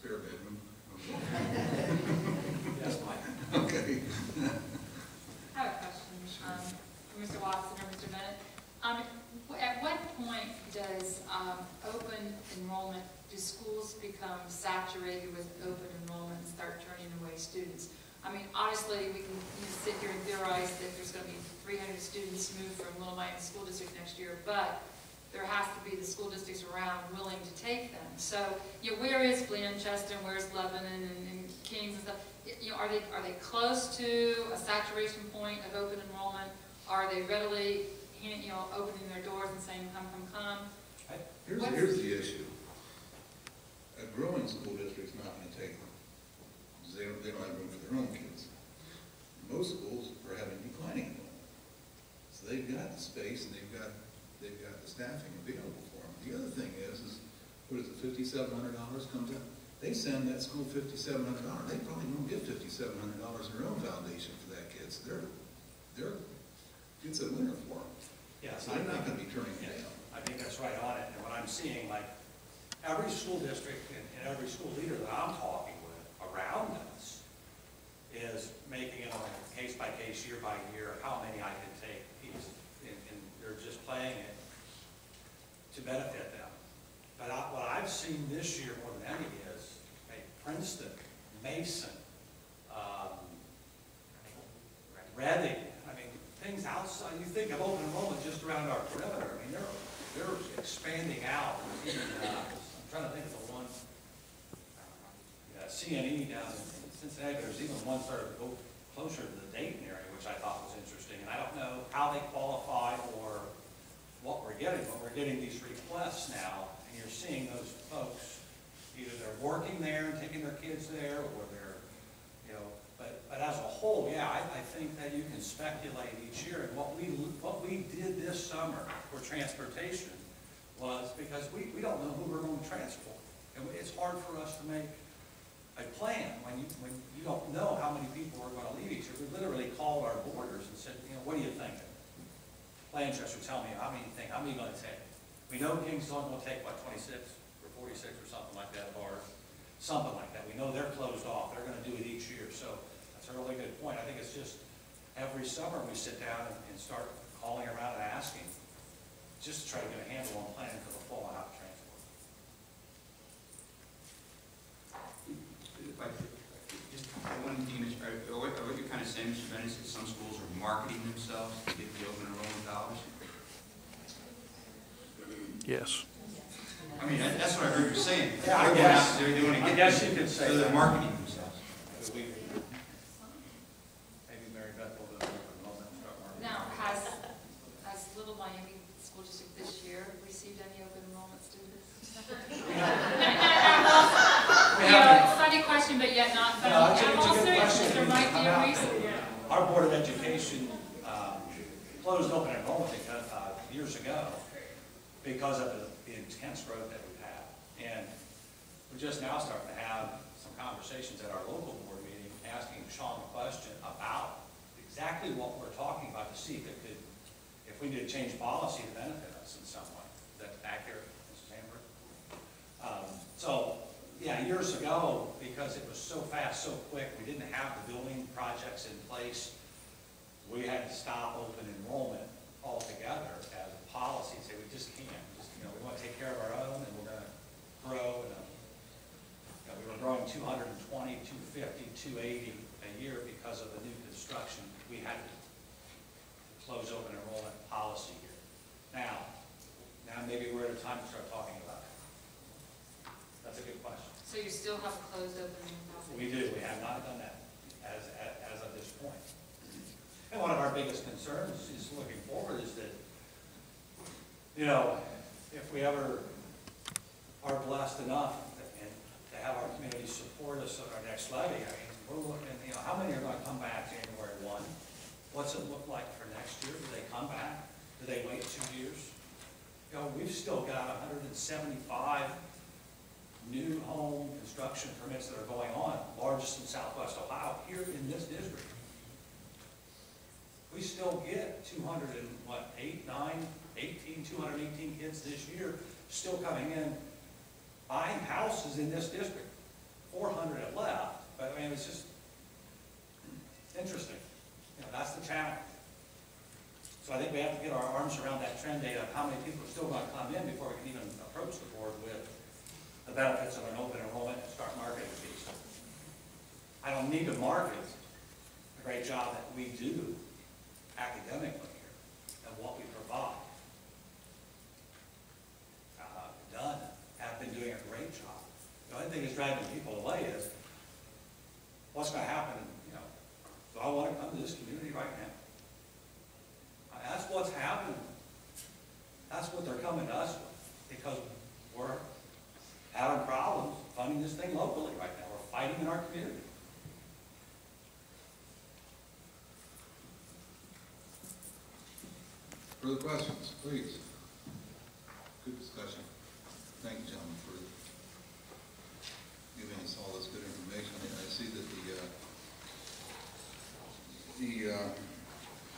spare bedroom. Yes, Mike. Okay. I have a question for Mr. Watson or Mr. Bennett. At what point does open enrollment, do schools become saturated with open enrollment and start turning away students? I mean, honestly, we can sit here and theorize that there's going to be 300 students moved from Little Miami School District next year, but there has to be the school districts around willing to take them. So, where is Blanchester, and where's Lebanon and Kings and stuff? Are they close to a saturation point of open enrollment? Are they readily, opening their doors and saying, come, come, come? Here's the issue. A growing school district's not going to take them. They don't have room for their own kids. Most schools are having declining enrollment. So they've got the space and they've got the staffing available for them. The other thing is what is it, $5,700 comes up? They send that school $5,700. They probably won't get $5,700 in their own foundation for that kid. So it's a winner for them. Yes, so they're not going to be turning it down. I think that's right on it. And what I'm seeing, like every school district and every school leader that I'm talking with around us is making it on a case by case, year by year, how many I can take each. And they're just playing it to benefit them. But what I've seen this year more than any is Princeton, Mason, Reading. I mean, things outside. You think of open enrollment just around our perimeter. I mean, they're expanding out. I'm trying to think of the one. CNE down in Cincinnati. There's even one started to go closer to the Dayton area, which I thought was interesting. And I don't know how they qualify or what we're getting, but we're getting these requests now, and you're seeing those folks, either they're working there and taking their kids there, or they're, but as a whole, yeah, I think that you can speculate each year. And what we did this summer for transportation was because we don't know who we're going to transport. And it's hard for us to make a plan when you don't know how many people are going to leave each year. We literally called our boarders and said, what are you thinking? Blanchester, tell me, how many you think? How many are you going to take? We know Kingston will take, what, 26 or 46 or something like that, or something like that. We know they're closed off. They're going to do it each year. So that's a really good point. I think it's just every summer we sit down and start calling around and asking, just to try to get a handle on planning for the fall and how to transport. What you're kind of saying, Mr. Bennett, is that some schools are marketing themselves to get the open enrollment dollars? Yes. I mean, that's what I heard you saying. Yeah, I guess you could say so they're marketing themselves. Maybe Mary Beth will go open enrollment and start marketing. Now, has Little Miami School District this year received any open enrollment students? Funny question, but yet not funny. No, it's a I'm all good serious. question. There might be a reason. Our Board of Education closed open enrollment years ago because of the intense growth that we've had. And we're just now starting to have some conversations at our local board meeting asking Sean a question about exactly what we're talking about to see if we need to change policy to benefit us in some way. Is that accurate, Mrs. Amber? So, yeah, years ago, because it was so fast, so quick, we didn't have the building projects in place, we had to stop open enrollment altogether as a policy and say we just can't. We want to take care of our own, and we're going to grow. And we were growing 220, 250, 280 a year because of the new construction. We had to close open enrollment policy here. Now maybe we're at a time to start talking about it. That's a good question. So you still have a closed open enrollment policy? We do. We have not done that as of this point. And one of our biggest concerns is looking forward is that, if we ever are blessed enough to have our community support us on our next levy, I mean, we're looking, how many are going to come back January 1? What's it look like for next year? Do they come back? Do they wait 2 years? We've still got 175 new home construction permits that are going on, largest in Southwest Ohio, here in this district. We still get 218 kids this year still coming in, buying houses in this district. 400 had left, but I mean, it was just interesting. You know, that's the challenge. So I think we have to get our arms around that trend data of how many people are still going to come in before we can even approach the board with the benefits of an open enrollment and start marketing these. I don't need to market the great job that we do academically here and what we provide. Done, have been doing a great job. The only thing that's driving people away is what's going to happen, you know, do I want to come to this community right now? That's what's happening. That's what they're coming to us with, because we're having problems funding this thing locally right now. We're fighting in our community. Further questions, please? Good discussion. Thank you, gentlemen, for giving us all this good information. I see that the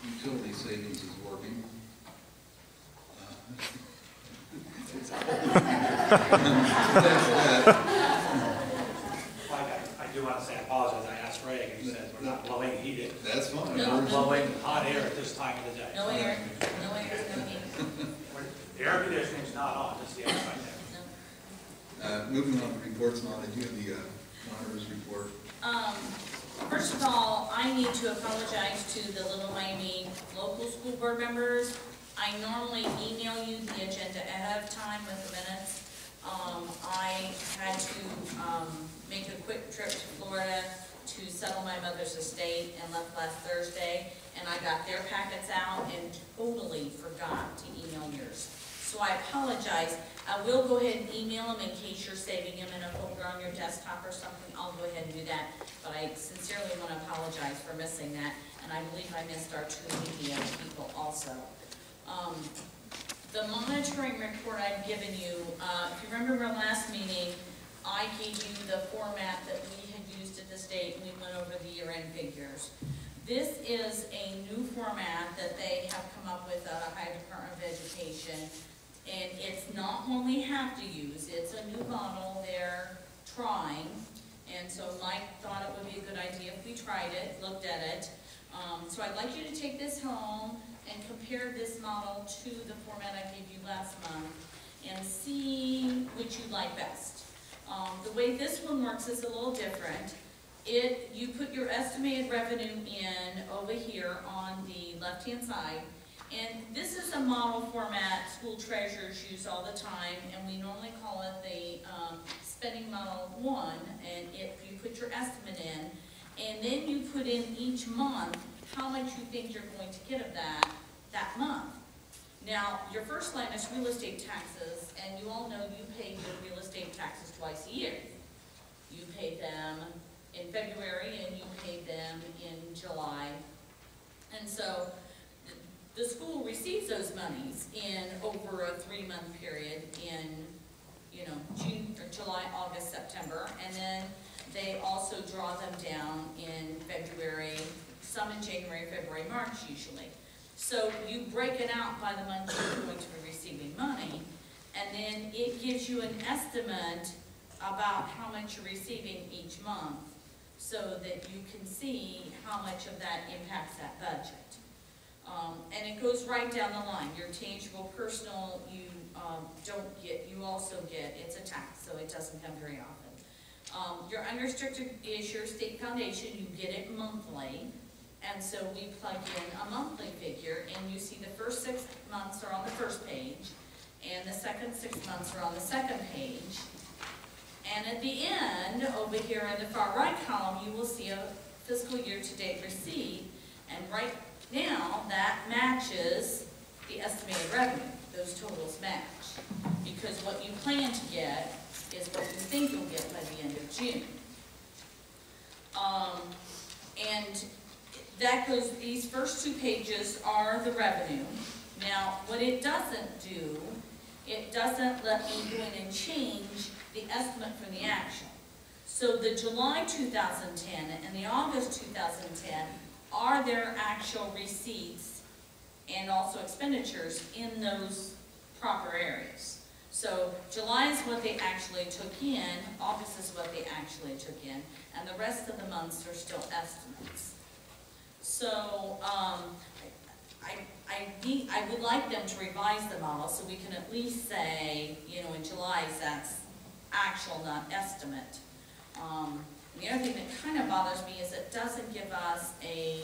utility savings is working. I do want to say I apologize. I asked Ray, and he said we're not blowing heat. That's fine. We're blowing hot air at this time of the day. No air, no heat. The air conditioning's not on, just the outside there. Moving on to reports, now that you have the monitor's report. First of all, I need to apologize to the Little Miami local school board members. I normally email you the agenda ahead of time with the minutes. I had to make a quick trip to Florida to settle my mother's estate and left last Thursday, and I got their packets out and totally forgot to email yours. So I apologize. I will go ahead and email them in case you're saving them in a folder on your desktop or something. I'll go ahead and do that, but I sincerely want to apologize for missing that, and I believe I missed our two media people also. The monitoring report I've given you, if you remember our last meeting, I gave you the format that we had used at the state, and we went over the year-end figures. This is a new format that they have come up with at Ohio Department of Education, and it's not one we have to use. It's a new model they're trying, and so Mike thought it would be a good idea if we tried it, looked at it. So I'd like you to take this home and compare this model to the format I gave you last month and see which you like best. The way this one works is a little different. You put your estimated revenue in over here on the left-hand side, and this is a model format school treasurers use all the time, and we normally call it the spending model 1, and you put your estimate in, and then you put in each month how much you think you're going to get of that month. Now, your first line is real estate taxes, and you all know you pay your real estate taxes twice a year. You pay them in February and you pay them in July. And so the school receives those monies in over a 3-month period in, June or July, August, September, and then they also draw them down in February, some in January, February, March usually. So you break it out by the month you're going to be receiving money, and then it gives you an estimate about how much you're receiving each month so that you can see how much of that impacts that budget. And it goes right down the line. Your tangible personal, you don't get, you also get, it's a tax, so it doesn't come very often. Your unrestricted is your state foundation, you get it monthly. And so we plug in a monthly figure, and you see the first 6 months are on the first page, and the second 6 months are on the second page. And at the end, over here in the far right column, you will see a fiscal year-to-date receipt, and right now that matches the estimated revenue. Those totals match, because what you plan to get is what you think you'll get by the end of June. And that goes, these first 2 pages are the revenue. Now, what it doesn't do, it doesn't let me go in and change the estimate from the actual. So the July 2010 and the August 2010 are their actual receipts and also expenditures in those proper areas. So July is what they actually took in, August is what they actually took in, and the rest of the months are still estimates. So, I would like them to revise the model so we can at least say, you know, in July, that's actual, not estimate. The other thing that kind of bothers me is it doesn't give us a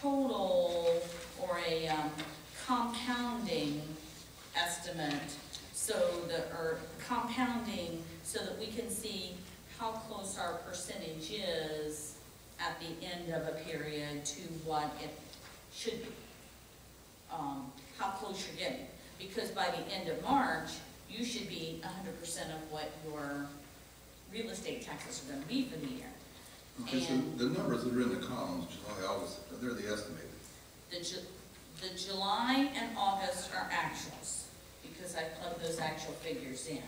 total or a compounding estimate, or compounding so that we can see how close our percentage is at the end of a period to what it should be. How close you're getting. Because by the end of March, you should be 100% of what your real estate taxes are going to be for the year. Okay, so the numbers that are in the columns, July, August, they're the estimated. The July and August are actuals, because I plugged those actual figures in.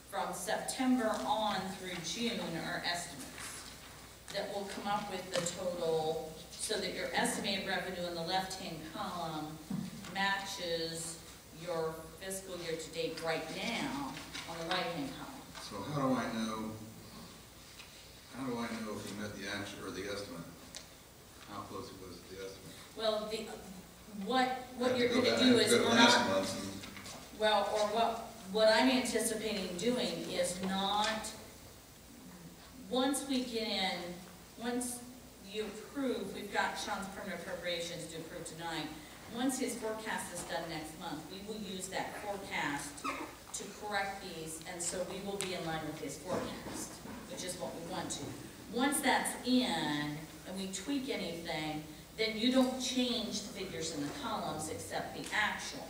From September on through June are estimates that will come up with the total, so that your estimated revenue in the left-hand column matches your fiscal year-to-date right now on the right-hand column. So how do I know if you met the actual or the estimate? How close it was to the estimate? Well, what you're gonna do is we're last not, month and well, or what I'm anticipating doing is not, once we get in, once you approve, we've got Sean's permanent appropriations to approve tonight. Once his forecast is done next month, we will use that forecast to correct these, and so we will be in line with his forecast, which is what we want to. Once that's in, and we tweak anything, then you don't change the figures in the columns except the actual.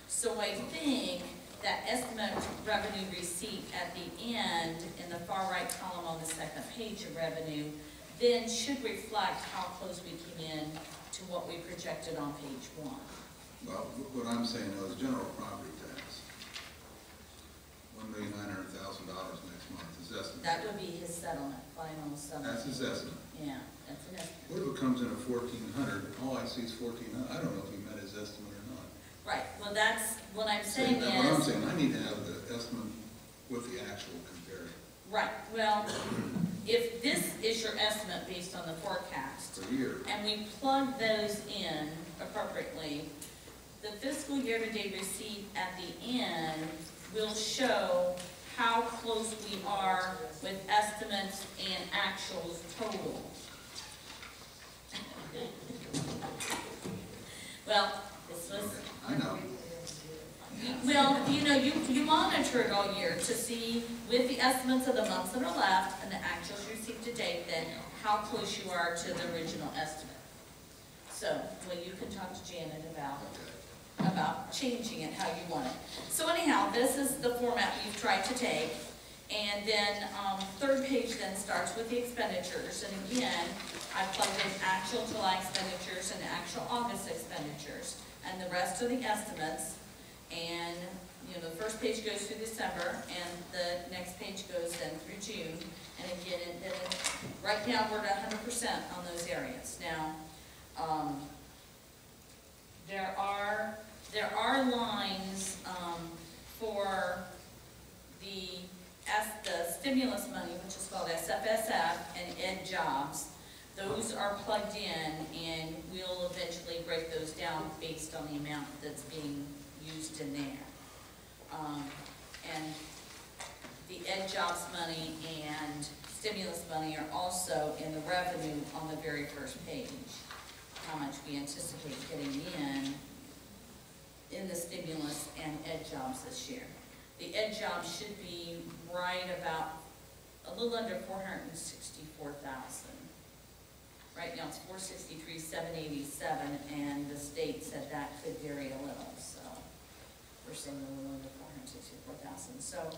So I think that estimate revenue receipt at the end, in the far right column on the second page of revenue, then should reflect how close we came in to what we projected on page 1. well, what I'm saying now is general property tax. $1,900,000 next month is estimate. That would be his settlement, final settlement. That's his estimate. Yeah, that's an estimate. What if it comes in at 1,400? All I see is 1,400. I don't know if he met his estimate or not. Right, well, that's, what I'm saying What I'm is, saying, I need to have the estimate with the actual compared right, well, if this is your estimate based on the forecast, per year. and we plug those in appropriately, the fiscal year-to-date receipt at the end will show how close we are with estimates and actuals total. Well, this was, I know. well, you know, you monitor it all year to see with the estimates of the months that are left and the actuals received to date, then how close you are to the original estimate. So, well, you can talk to Janet about changing it how you want it. So anyhow, this is the format we've tried to take. And then third page then starts with the expenditures. And again, I plugged in actual July expenditures and actual August expenditures. And the rest are the estimates. And, you know, the first page goes through December, and the next page goes then through June. And again, right now we're at 100% on those areas. Now, there are lines for the stimulus money, which is called SFSF, and Ed Jobs. Those are plugged in, and we'll eventually break those down based on the amount that's being used in there. And the Ed Jobs money and stimulus money are also in the revenue on the very first page. How much we anticipate getting in the stimulus and Ed Jobs this year. The Ed Jobs should be right about a little under 464,000. Right now it's 463,787, and the state said that could vary a little, so we're saying a little under 464,000. So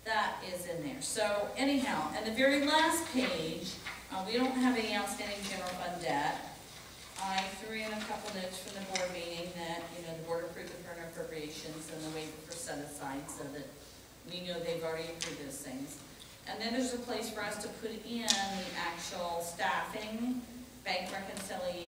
that is in there. So anyhow, and the very last page, we don't have any outstanding general fund debt. I threw in a couple notes from the board meeting that, you know, the board approved the current appropriations and the waiver for set aside, so that we know they've already approved those things. And then there's a place for us to put in the actual staffing, bank reconciliation,